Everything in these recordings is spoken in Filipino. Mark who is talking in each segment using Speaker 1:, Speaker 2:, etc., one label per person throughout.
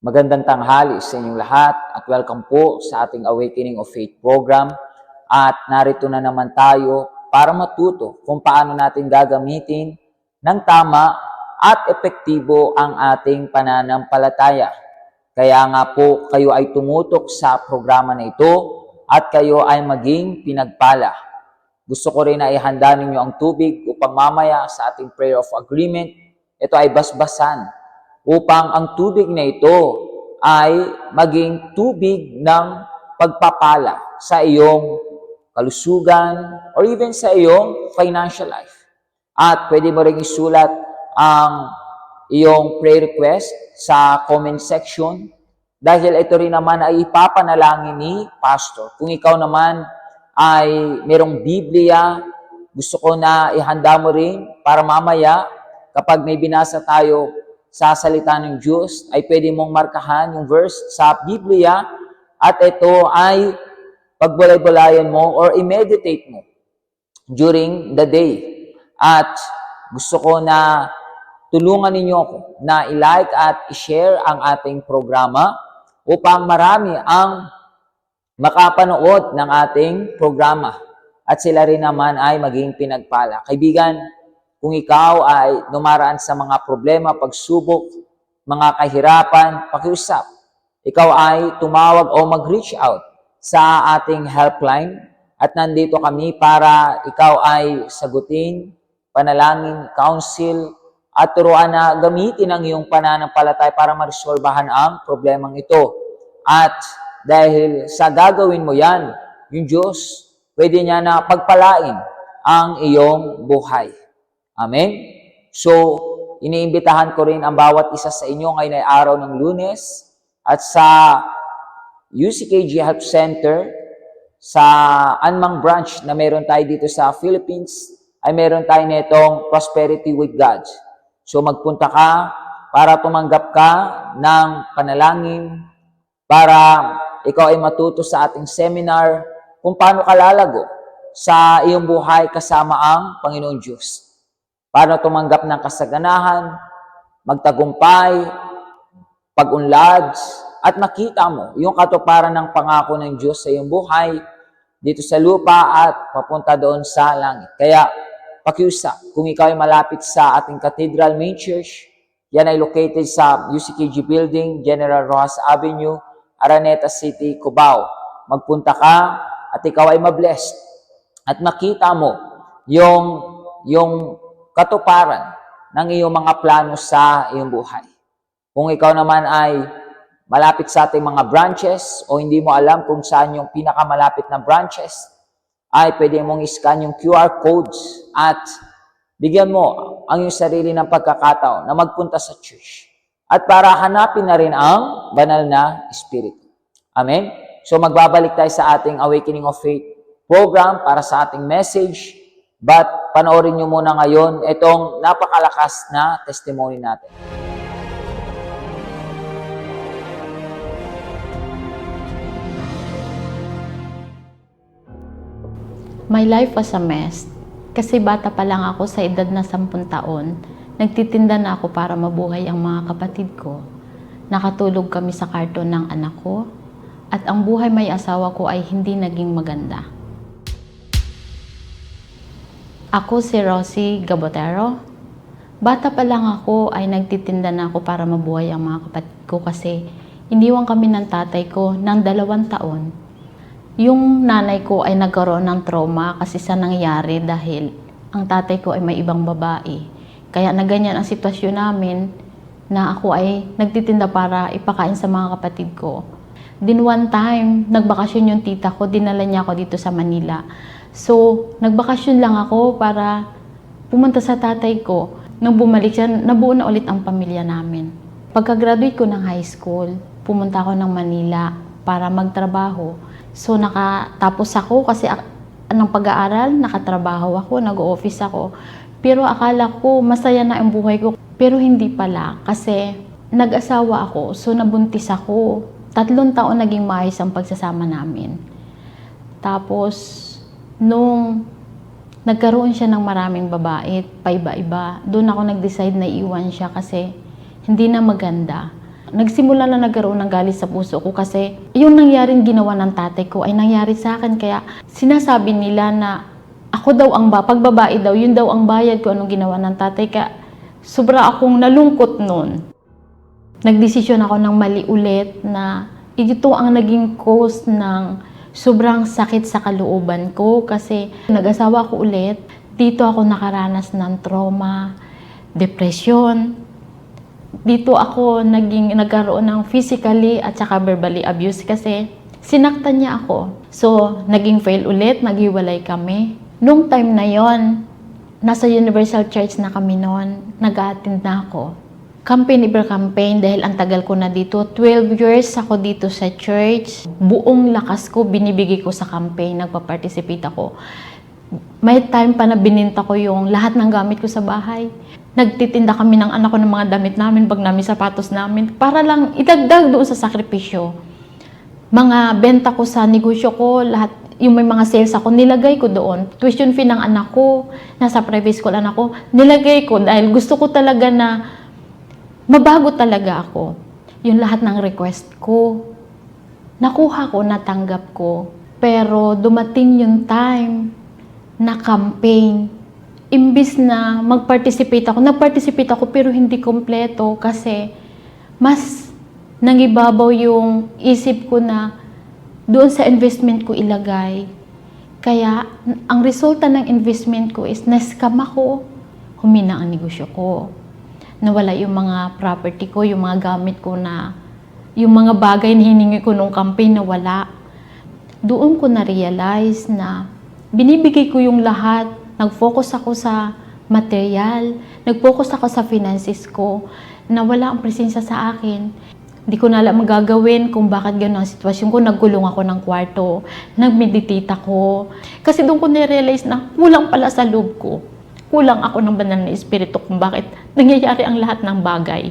Speaker 1: Magandang tanghali sa inyong lahat at welcome po sa ating Awakening of Faith program. At narito na naman tayo para matuto kung paano natin gagamitin ng tama at epektibo ang ating pananampalataya. Kaya nga po kayo ay tumutok sa programa na ito at kayo ay maging pinagpala. Gusto ko rin na ihanda ninyo ang tubig upang mamaya sa ating prayer of agreement, ito ay basbasan upang ang tubig na ito ay maging tubig ng pagpapala sa iyong kalusugan or even sa iyong financial life. At pwede mo rin isulat ang iyong prayer request sa comment section dahil ito rin naman ay ipapanalangin ni Pastor. Kung ikaw naman ay merong Biblia, gusto ko na ihanda mo rin para mamaya kapag may binasa tayo sa salita ng Diyos, ay pwede mong markahan yung verse sa Biblia at ito ay pagbulay-bulayan mo or i-meditate mo during the day. At gusto ko na tulungan ninyo ako na i-like at i-share ang ating programa upang marami ang makapanood ng ating programa at sila rin naman ay maging pinagpala. Kaibigan, kung ikaw ay dumaraan sa mga problema, pagsubok, mga kahirapan, pakiusap, ikaw ay tumawag o mag-reach out sa ating helpline at nandito kami para ikaw ay sagutin, panalangin, counsel, at turuan na gamitin ang iyong pananampalataya para maresolbahan ang problemang ito. At dahil sa gagawin mo yan, yung Diyos, pwede niya na pagpalain ang iyong buhay. Amen? So, iniimbitahan ko rin ang bawat isa sa inyo ngayon ay araw ng Lunes at sa UCKG Help Center, sa anumang branch na meron tayo dito sa Philippines, ay meron tayo nitong Prosperity with God. So, magpunta ka para tumanggap ka ng panalangin, para ikaw ay matuto sa ating seminar kung paano ka lalago sa iyong buhay kasama ang Panginoon Diyos. Paano tumanggap ng kasaganahan, magtagumpay, pag-unlad, at makita mo yung katuparan ng pangako ng Diyos sa iyong buhay dito sa lupa at papunta doon sa langit. Kaya, pakiusap, kung ikaw ay malapit sa ating Cathedral Main Church, yan ay located sa UCKG Building, General Rojas Avenue, Araneta City, Cubao. Magpunta ka at ikaw ay mablessed at makita mo yung katuparan ng iyong mga plano sa iyong buhay. Kung ikaw naman ay malapit sa ating mga branches o hindi mo alam kung saan yung pinakamalapit na branches, ay pwede mong iscan yung QR codes at bigyan mo ang iyong sarili ng pagkakataon na magpunta sa church at para hanapin na rin ang banal na Espiritu. Amen? So magbabalik tayo sa ating Awakening of Faith program para sa ating message. But panoorin nyo muna ngayon itong napakalakas na testimony natin.
Speaker 2: My life was a mess. Kasi bata pa lang ako sa edad na 10 taon, nagtitinda na ako para mabuhay ang mga kapatid ko. Nakatulog kami sa karton ng anak ko, at ang buhay may asawa ko ay hindi naging maganda. Ako si Rosie Gabotero. Bata pa lang ako ay nagtitinda na ako para mabuhay ang mga kapatid ko kasi iniwan kami ng tatay ko ng 2 taon. Yung nanay ko ay nagkaroon ng trauma kasi sa nangyari dahil ang tatay ko ay may ibang babae. Kaya na ganyan ang sitwasyon namin na ako ay nagtitinda para ipakain sa mga kapatid ko. Then one time, nagbakasyon yung tita ko, dinala niya ako dito sa Manila. So, nagbakasyon lang ako para pumunta sa tatay ko. Nung bumalik siya, nabuo na ulit ang pamilya namin. Pagka-graduate ko ng high school, pumunta ako ng Manila para magtrabaho. So, nakatapos ako kasi ng pag-aaral, nakatrabaho ako, nag-office ako. Pero akala ko masaya na ang buhay ko. Pero hindi pala kasi nag-asawa ako, so nabuntis ako. 3 taon naging maayos ang pagsasama namin. Tapos, nung nagkaroon siya ng maraming babae, paiba-iba, doon ako nag-decide na iwan siya kasi hindi na maganda. Nagsimula na nagkaroon ng galit sa puso ko kasi yung nangyaring ginawa ng tatay ko ay nangyari sa akin. Kaya sinasabi nila na ako daw ang pag babae daw, yun daw ang bayad ko anong ginawa ng tatay. Kaya sobra akong nalungkot noon. Nagdesisyon ako ng mali ulit na ito ang naging cause ng sobrang sakit sa kalooban ko kasi nag-asawa ko ulit. Dito ako nakaranas ng trauma, depression. Dito ako nagkaroon ng physically at saka verbally abuse kasi sinaktan niya ako. So, naging fail ulit, naghiwalay kami. Nung time na yon, nasa Universal Church na kami noon, nag-a-attend na ako. Campaign Iber campaign dahil ang tagal ko na dito. 12 years ako dito sa church. Buong lakas ko binibigay ko sa campaign, nagpa-participate ako. May time pa na bininta ko yung lahat ng gamit ko sa bahay. Nagtitinda kami ng anak ko ng mga damit namin, bag namin, sapatos namin, para lang idagdag doon sa sakripisyo. Mga benta ko sa negosyo ko, lahat, yung may mga sales ako, nilagay ko doon. Tuition fee ng anak ko, nasa private school anak ko, nilagay ko dahil gusto ko talaga na mabago talaga ako. Yung lahat ng request ko, nakuha ko, natanggap ko. Pero dumating yung time na campaign. Imbis na mag-participate ako, nag-participate ako pero hindi kompleto kasi mas nangibabaw yung isip ko na doon sa investment ko ilagay. Kaya ang resulta ng investment ko is na-scam ako, humina ang negosyo ko. Nawala yung mga property ko, yung mga gamit ko na, yung mga bagay na hiningi ko nung campaign nawala. Doon ko na-realize na binibigay ko yung lahat. Nag-focus ako sa material, nag-focus ako sa finances ko, na wala ang presensya sa akin. Hindi ko na alam magagawin kung bakit gano'n ang sitwasyon ko. Nagkulong ako ng kwarto, nag-meditate ako. Kasi doon ko na-realize na kulang pala sa loob ko. Kulang ako ng banal na espiritu kung bakit nangyayari ang lahat ng bagay.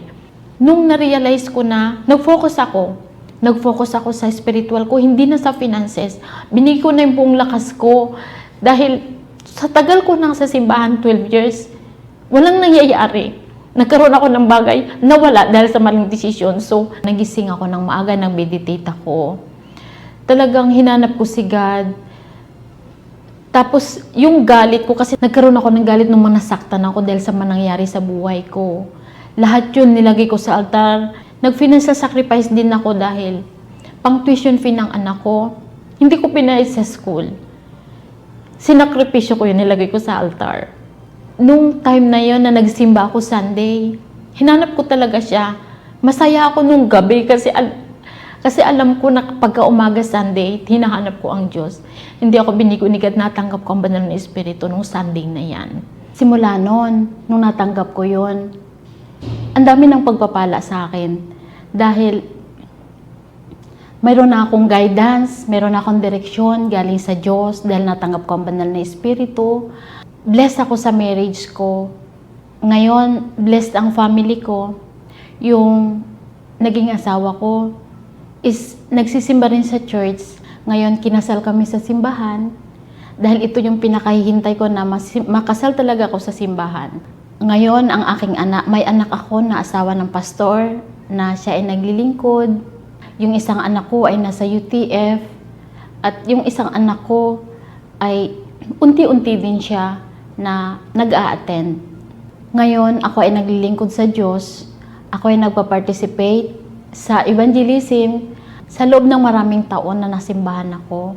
Speaker 2: Nung na-realize ko na, nag-focus ako sa spiritual ko, hindi na sa finances. Binigay ko na yung buong lakas ko dahil sa tagal ko nang sa simbahan, 12 years, walang nangyayari. Nagkaroon ako ng bagay na wala dahil sa maling desisyon. So, nagising ako ng maaga, nag-meditate ako. Talagang hinanap ko si God. Tapos, yung galit ko, kasi nagkaroon ako ng galit nung manasaktan ako dahil sa manangyari sa buhay ko. Lahat yun nilagay ko sa altar. Nag-financial sacrifice din ako dahil pang tuition fee ng anak ko, hindi ko pinayad sa school. Sinakripisyo ko yun, nilagay ko sa altar. Nung time na yun na nagsimba ako Sunday, hinanap ko talaga siya. Masaya ako nung gabi kasi alam ko na pagka umaga Sunday, hinahanap ko ang Diyos. Hindi ako binigunigad, natanggap ko ang banal na espiritu nung Sunday na yan. Simula noon, nung natanggap ko yun, ang dami ng pagpapala sa akin. Dahil mayroon na akong guidance, mayroon na akong direksyon galing sa Diyos dahil natanggap ko ang banal na espiritu. Blessed ako sa marriage ko. Ngayon, blessed ang family ko. Yung naging asawa ko is nagsisimba rin sa church. Ngayon, kinasal kami sa simbahan dahil ito yung pinakahihintay ko na makasal talaga ako sa simbahan. Ngayon, ang aking anak, may anak ako na asawa ng pastor na siya ay naglilingkod. Yung isang anak ko ay nasa UTF at yung isang anak ko ay unti-unti din siya na nag-a-attend. Ngayon, ako ay naglilingkod sa Diyos. Ako ay nagpa-participate sa evangelism sa loob ng maraming taon na nasimbahan ako.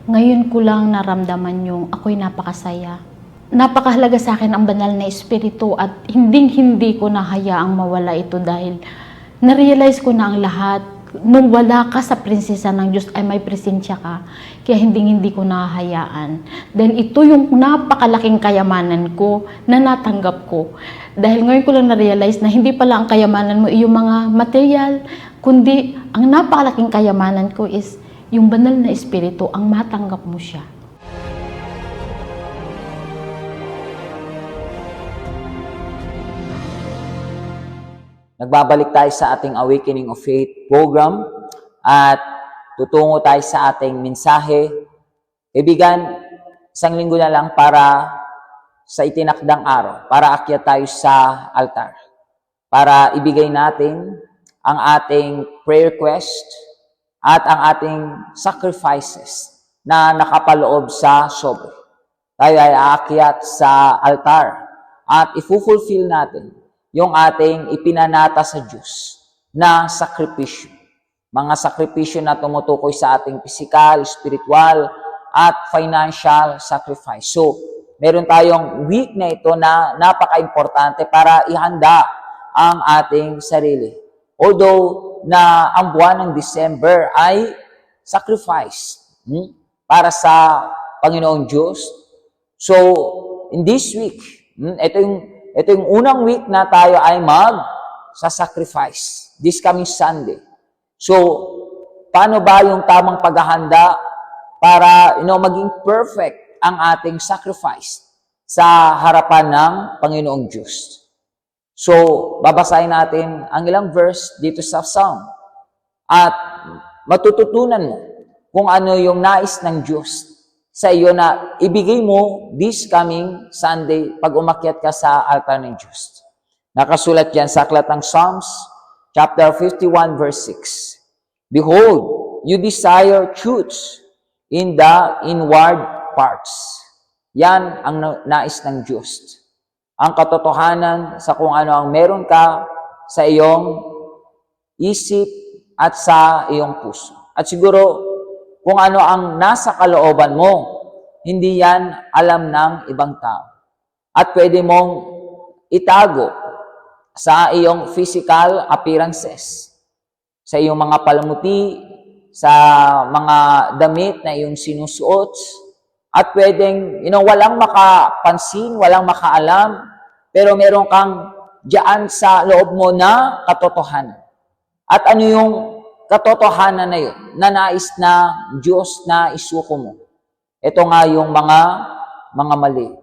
Speaker 2: Ngayon ko lang naramdaman yung ako'y napakasaya. Napakahalaga sa akin ang banal na espiritu at hindi ko nahayaang mawala ito dahil na-realize ko na ang lahat. Nung wala ka sa prinsesa ng Diyos ay may presensya ka. Kaya hindi ko nahahayaan. Dahil ito yung napakalaking kayamanan ko na natanggap ko. Dahil ngayon ko lang na-realize na hindi pala ang kayamanan mo yung mga material, kundi ang napakalaking kayamanan ko is yung banal na espiritu, ang matanggap mo siya.
Speaker 1: Nagbabalik tayo sa ating Awakening of Faith program at tutungo tayo sa ating mensahe. Kaibigan, isang linggo na lang para sa itinakdang araw, para akyat tayo sa altar, para ibigay natin ang ating prayer request at ang ating sacrifices na nakapaloob sa sobre. Tayo ay aakyat sa altar at ifulfill natin yung ating ipinanata sa Diyos na sakripisyo. Mga sakripisyo na tumutukoy sa ating physical, spiritual, at financial sacrifice. So, meron tayong week na ito na napaka-importante para ihanda ang ating sarili. Although na ang buwan ng December ay sacrifice para sa Panginoong Diyos. So, in this week, ito yung unang week na tayo ay sa-sacrifice. This coming Sunday. So, paano ba yung tamang paghahanda para maging perfect ang ating sacrifice sa harapan ng Panginoong Diyos? So, babasahin natin ang ilang verse dito sa Psalm at matututunan mo kung ano yung nais ng Diyos sa iyo na ibigay mo this coming Sunday pag umakyat ka sa altar ng Diyos. Nakasulat yan sa aklat ng Psalms, chapter 51, verse 6. Behold, you desire truth in the inward parts. Yan ang nais ng Diyos. Ang katotohanan sa kung ano ang meron ka sa iyong isip at sa iyong puso. At siguro, kung ano ang nasa kalooban mo, hindi yan alam ng ibang tao. At pwede mong itago sa iyong physical appearances, sa iyong mga palamuti, sa mga damit na iyong sinusuot, at pwedeng, walang makapansin, walang makaalam, pero meron kang diyan sa loob mo na katotohanan. At ano yung katotohanan na yun, na nais na Diyos na isuko mo? Ito nga yung mga mali,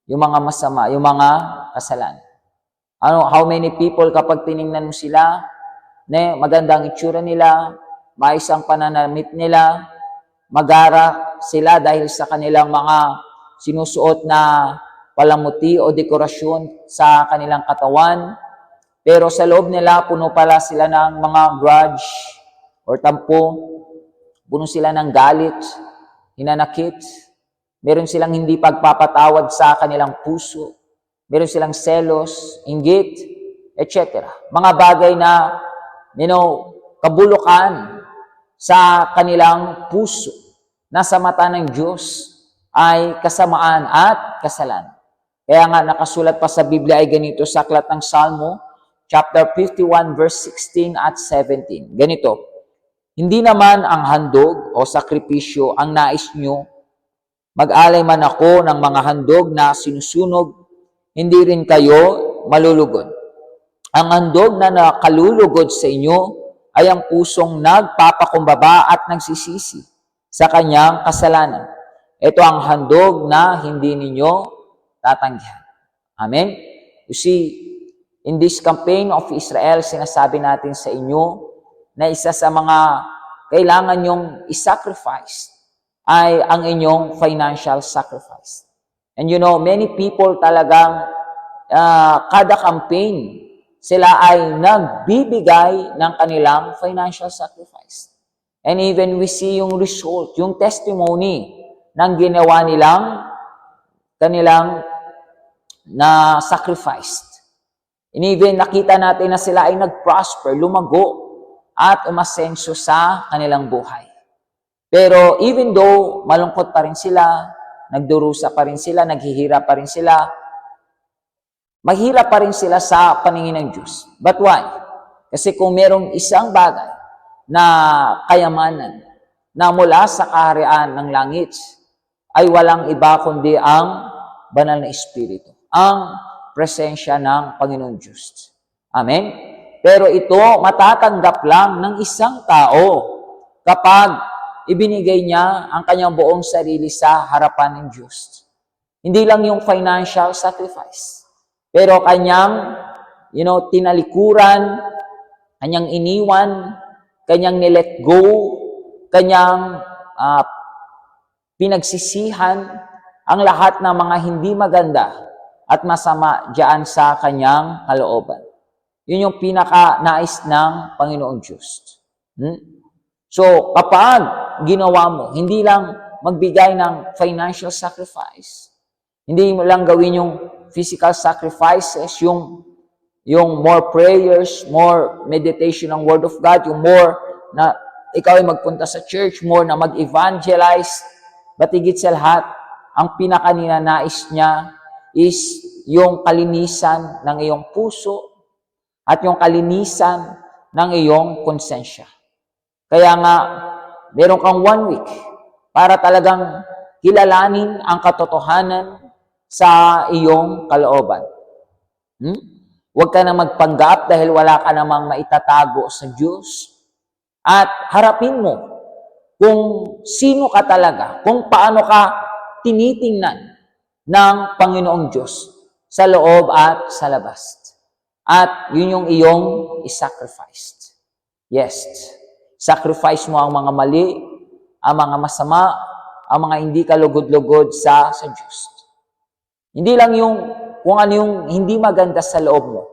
Speaker 1: yung mga masama, yung mga kasalanan. How many people kapag tiningnan mo sila, magandang itsura nila, maayos ang pananamit nila, magara sila dahil sa kanilang mga sinusuot na palamuti o dekorasyon sa kanilang katawan. Pero sa loob nila, puno pala sila ng mga grudge or tampo. Puno sila ng galit, hinanakit. Meron silang hindi pagpapatawad sa kanilang puso. Meron silang selos, inggit, etc. Mga bagay na, kabulukan sa kanilang puso na sa mata ng Diyos ay kasamaan at kasalanan. Kaya nga nakasulat pa sa Biblia ay ganito sa aklat ng Salmo, chapter 51, verse 16 at 17. Ganito, hindi naman ang handog o sakripisyo ang nais nyo, mag-alay man ako ng mga handog na sinusunog, hindi rin kayo malulugod. Ang handog na nakalulugod sa inyo ay ang pusong nagpapakumbaba at nagsisisi sa kanyang kasalanan. Ito ang handog na hindi ninyo tatanggihan. Amen? You see, in this campaign of Israel, sinasabi natin sa inyo na isa sa mga kailangan nyong isacrifice ay ang inyong financial sacrifice. And many people talagang kada campaign, sila ay nagbibigay ng kanilang financial sacrifice. And even we see yung result, yung testimony ng ginawa kanilang na sacrificed. And even nakita natin na sila ay nag-prosper, lumago, at umasenso sa kanilang buhay. Pero even though malungkot pa rin sila, nagdurusa pa rin sila, naghihirap pa rin sila, mahirap pa rin sila sa paningin ng Diyos. But why? Kasi kung merong isang bagay na kayamanan na mula sa kaharian ng langit, ay walang iba kundi ang banal na Espiritu, ang presensya ng Panginoon Diyos. Amen? Pero ito matatanggap lang ng isang tao kapag ibinigay niya ang kanyang buong sarili sa harapan ng Diyos. Hindi lang yung financial sacrifice, pero kanyang, tinalikuran, kanyang iniwan, kanyang nilet go, kanyang pinagsisihan ang lahat ng mga hindi maganda at masama diyan sa kanyang kalooban. Yun yung pinaka-nais ng Panginoong Diyos. So, kapag ginawa mo, hindi lang magbigay ng financial sacrifice, hindi mo lang gawin yung physical sacrifices, yung more prayers, more meditation ng Word of God, yung more na ikaw ay magpunta sa church, more na mag-evangelize, but higit sa lahat, ang pinaka-ninanais niya is yung kalinisan ng iyong puso at yung kalinisan ng iyong konsensya. Kaya nga, meron kang 1 week para talagang kilalanin ang katotohanan sa iyong kalooban. Huwag ka na magpanggap dahil wala ka namang maitatago sa Diyos. At harapin mo kung sino ka talaga, kung paano ka tinitingnan ng Panginoong Diyos sa loob at sa labas. At yun yung iyong isacrificed. Yes. Sacrifice mo ang mga mali, ang mga masama, ang mga hindi kalugod-lugod sa Diyos. Hindi lang yung kung ano yung hindi maganda sa loob mo,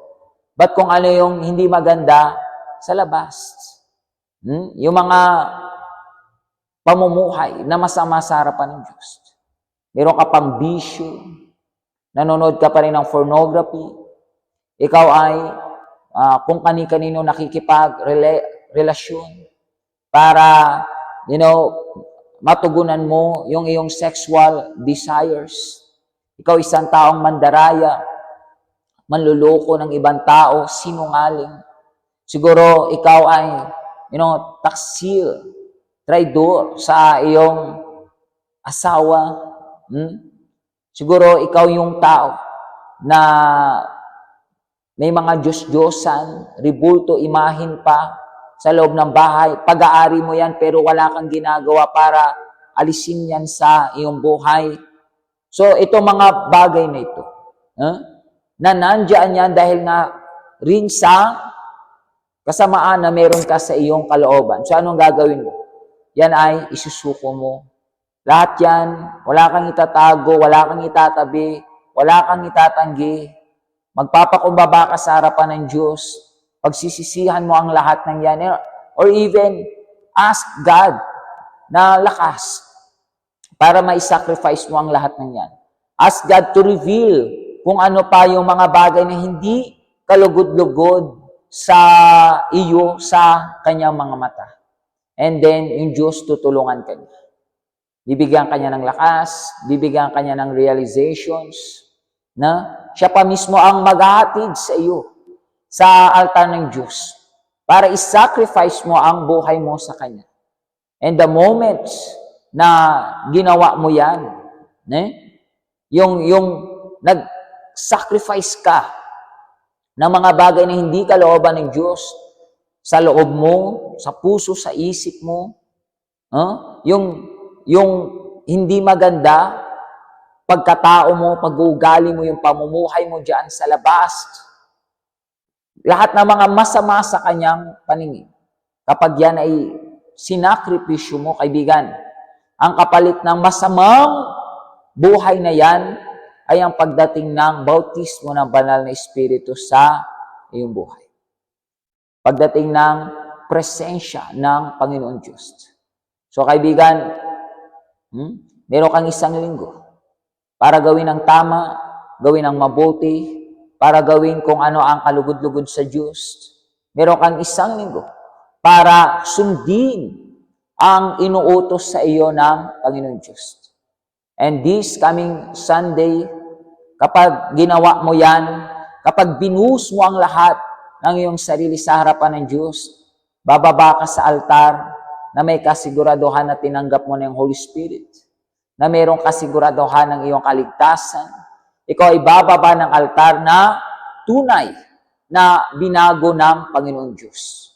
Speaker 1: but kung ano yung hindi maganda sa labas. Yung mga pamumuhay na masama sa harapan ng Diyos. Meron ka pang bisyo, nanonood ka pa rin ng pornography, ikaw ay kung kani-kanino nakikipag-relasyon para, matugunan mo yung iyong sexual desires. Ikaw isang taong mandaraya, manluloko ng ibang tao, sinungaling. Siguro ikaw ay, taksil, traidor sa iyong asawa. Siguro ikaw yung tao na may mga Diyos-Diyosan, ribulto, imahin pa sa loob ng bahay. Pag-aari mo yan pero wala kang ginagawa para alisin yan sa iyong buhay. So, itong mga bagay na ito, na nandiyan yan dahil nga rin sa kasamaan na meron ka sa iyong kalooban. So, anong gagawin mo? Yan ay isusuko mo. Lahat yan, wala kang itatago, wala kang itatabi, wala kang itatanggi. Magpapakumbaba ka sa harapan ng Diyos. Pagsisisihan mo ang lahat ng yan. Or even, ask God na lakas para mai-sacrifice mo ang lahat ng yan. Ask God to reveal kung ano pa yung mga bagay na hindi kalugod-lugod sa iyo, sa kanyang mga mata. And then, yung Diyos tutulungan ka niya. Bibigyan ka niya ng lakas, bibigyan ka niya ng realizations, na siya pa mismo ang maghahatid sa iyo sa altar ng Diyos para i-sacrifice mo ang buhay mo sa Kanya. And the moment na ginawa mo yan, yung nag-sacrifice ka ng mga bagay na hindi kalooban ng Diyos sa loob mo, sa puso, sa isip mo, yung hindi maganda, pagkatao mo, pag-uugali mo, yung pamumuhay mo dyan sa labas, lahat ng mga masama sa kanyang paningin. Kapag yan ay sinakripisyo mo, kaibigan, ang kapalit ng masamang buhay na yan ay ang pagdating ng bautismo ng banal na Espiritu sa iyong buhay. Pagdating ng presensya ng Panginoon Diyos. So kaibigan, meron kang 1 linggo para gawin ang tama, gawin ang mabuti, para gawin kung ano ang kalugod-lugod sa Diyos. Meron kang 1 linggo para sundin ang inuutos sa iyo ng Panginoon Diyos. And this coming Sunday, kapag ginawa mo yan, kapag binuhos mo ang lahat ng iyong sarili sa harapan ng Diyos, bababa ka sa altar na may kasiguraduhan na tinanggap mo na yung Holy Spirit, na mayroong kasiguraduhan ng iyong kaligtasan. Ikaw ay bababa ng altar na tunay na binago ng Panginoong Diyos.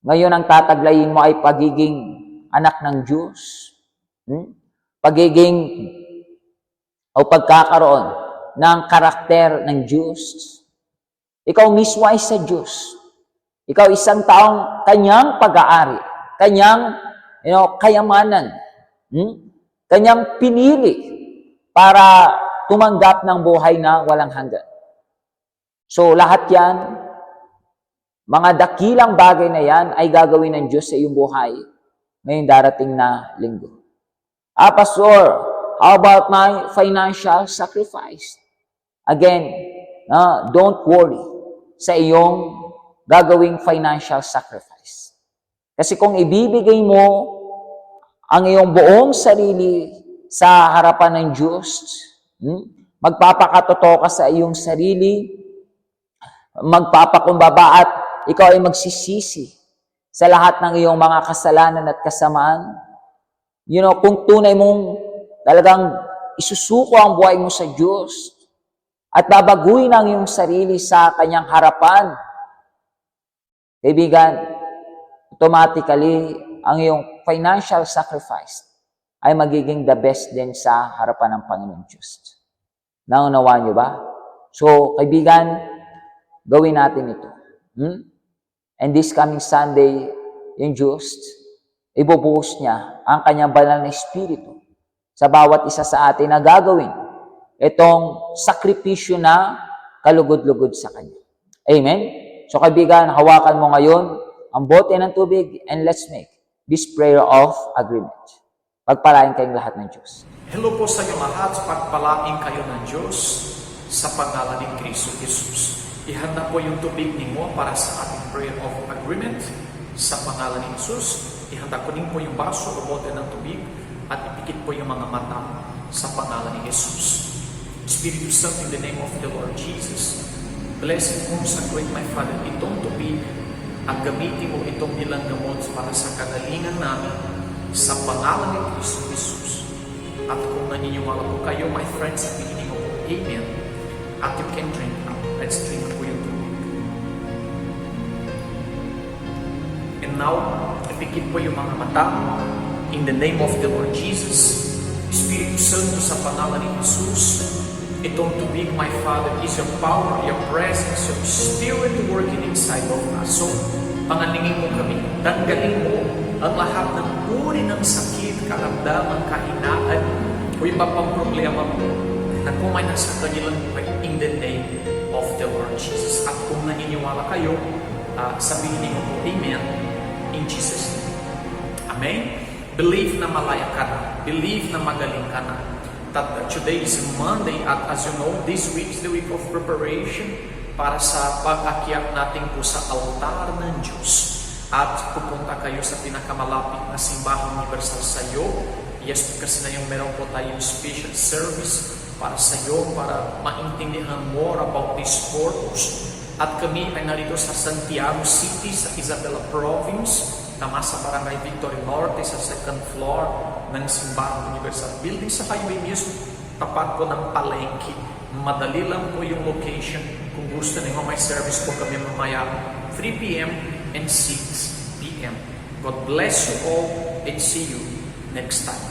Speaker 1: Ngayon ang tataglayin mo ay pagiging anak ng Diyos. Pagiging o pagkakaroon ng karakter ng Diyos. Ikaw mismo ay sa Diyos. Ikaw isang taong kanyang pag-aari, kanyang kayamanan, kanyang pinili para tumanggap ng buhay na walang hanggan. So lahat yan mga dakilang bagay na yan ay gagawin ng Diyos sa iyong buhay ngayong darating na linggo. Pastor, how about my financial sacrifice? Again, don't worry sa iyong gagawing financial sacrifice. Kasi kung ibibigay mo ang iyong buong sarili sa harapan ng Diyos, magpapakatotoo ka sa iyong sarili, magpapakumbaba at ikaw ay magsisisi sa lahat ng iyong mga kasalanan at kasamaan. Kung tunay mong talagang isusuko ang buhay mo sa Diyos at babaguhin ang iyong sarili sa Kanyang harapan, kaibigan, automatically, ang iyong financial sacrifice ay magiging the best din sa harapan ng Panginoon Diyos. Naunawaan niyo ba? So, kaibigan, gawin natin ito. And this coming Sunday, yung Diyos, ibubuhos niya ang kanyang banal na Espiritu sa bawat isa sa atin na gagawin itong sakripisyo na kalugod-lugod sa Kanya. Amen? So kaibigan, hawakan mo ngayon ang bote ng tubig and let's make this prayer of agreement. Pagpalain kayong lahat ng Diyos.
Speaker 3: Hello po sa inyo lahat, pagpalain kayo ng Diyos sa pangalan ni Kristo Jesus. Ihanda po yung tubig ninyo para sa ating prayer of agreement sa pangalan ni Jesus. Ihanda ko din po yung baso o bote ng tubig at ipikit po yung mga mata sa pangalan ni Jesus. Espiritu Santo, in the name of the Lord Jesus, blessed mo sa great my Father itong tubig at gamitin mo itong ilang gamot para sa kagalingan namin sa pangalan ni Kristo Jesus. At kung naniniwala po kayo, my friends, at beginning of Amen, at you can drink now. Let's drink po yung tubig. And now, ipikit po yung mga mata in the name of the Lord Jesus. Espiritu Santo, sa pangalan ni Jesus, itong tubig, my Father, is your power, your presence, your Spirit working inside of us. So, pangalingin mo kami, tanggalin mo ang lahat ng uri ng sakit, karamdaman, kahinaan, o iba pang problema mo na kung may nasa kanilang buhay in the name of the Lord Jesus. At kung naniniwala kayo, sabihin niyo po, Amen, in Jesus' name. Amen? Believe na malaya ka na. Believe na magaling ka na. Today is Monday at as you know, this week is the week of preparation para sa pag-akyat natin po sa altar ng Diyos. At pupunta kayo sa pinakamalapit na simbahang universal sa iyo. Yes, kasi na yung meron po tayong special service para sa iyo, para maintindihan more about this purpose. At kami ay narito sa Santiago City, sa Isabela Province, sa Barangay Victory Norte, sa second floor ng Simbahang Universal Building sa highway mismo, tapat po ng palengke. Madali lang po yung location. Kung gusto niyo, may service po kami mamaya 3 p.m. and 6 p.m. God bless you all and see you next time.